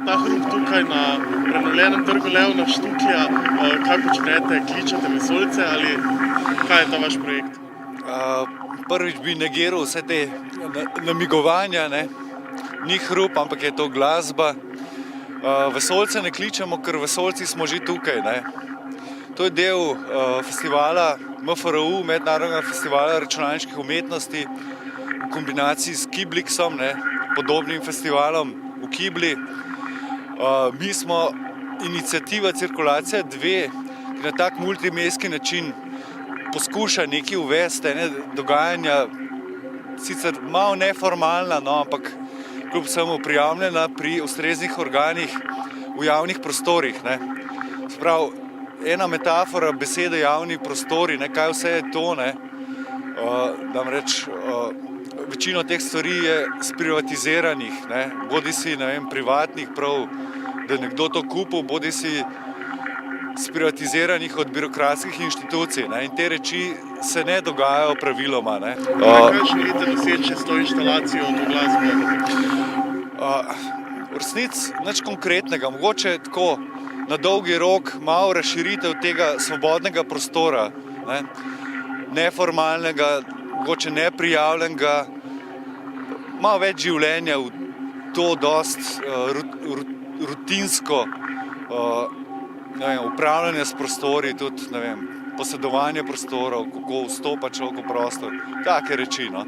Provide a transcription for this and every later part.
ta hrup tukaj na prenovljenem trgu Leona Štuklja, kaj počnete, kličete vesoljce ali kaj je ta vaš projekt? Prvič bi negiral vse te namigovanja, ne. Ni hrup, ampak je to glasba. Vesoljce ne kličemo, ker vesoljci smo že tukaj, ne. To je del festivala MFRU, Mednarodnega festivala računalniških umetnosti, v kombinaciji s Kiblixom, ne, podobnim festivalom v Kibli. Mi smo iniciativa Cirkulacija 2, ki na tak multimedijski način poskuša nekaj uvesti, dogajanja, sicer malo neformalna, no, ampak kljub vsemu prijavljena pri ustreznih organih v javnih prostorih, ne. Se pravi, ena metafora besede javni prostori, ne, kaj vse je to, ne, namreč večino teh stvari je sprivatiziranih, ne, bodisi, ne vem, privatnih prav, da je nekdo to kupil, bodisi sprivatiziranih od birokratskih inštitucij, ne, in te reči se ne dogajajo praviloma, ne. Kaj želite doseči s to inštalacijo, to glasbo? V resnici nič konkretnega, mogoče tako na dolgi rok malo razširitev tega svobodnega prostora, ne, neformalnega, mogoče neprijavljenega, malo več življenja v to dosti rutinsko, ne vem, upravljanje s prostori, tudi, ne vem, posedovanje prostorov, kako vstopa človek v prostor, take reči, no.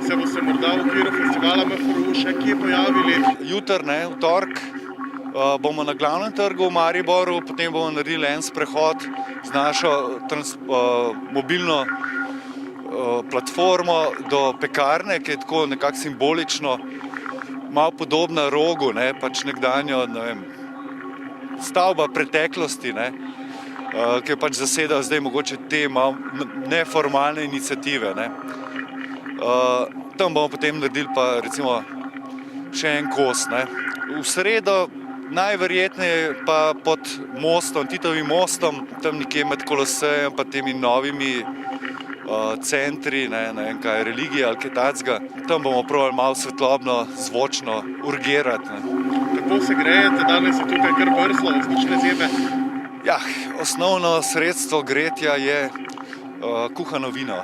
Se boste morda v okviru festivala MFRU še kje pojavili? Jutri, ne, v torek, bomo na Glavnem trgu v Mariboru, potem bomo naredili en sprehod z našo mobilno platformo do pekarne, ki je tako nekako simbolično malo podobna Rogu, ne, pač nekdanjo, ne vem, stavba preteklosti, ne, ki je pač zasedal zdaj mogoče te malo neformalne iniciative, ne. Tam bomo potem naredili pa recimo še en kos, ne. V sredo najverjetneje pa pod mostom, Titovim mostom, tam nekje med Kolosejem pa temi novimi centri, ne vem kaj, religije ali kaj takega, tam bomo probali malo svetlobno, zvočno urgirati, ne. Kako se grejete? Danes je tukaj kar mrzlo, vzdušne zime. Osnovno sredstvo gretja je kuhano vino.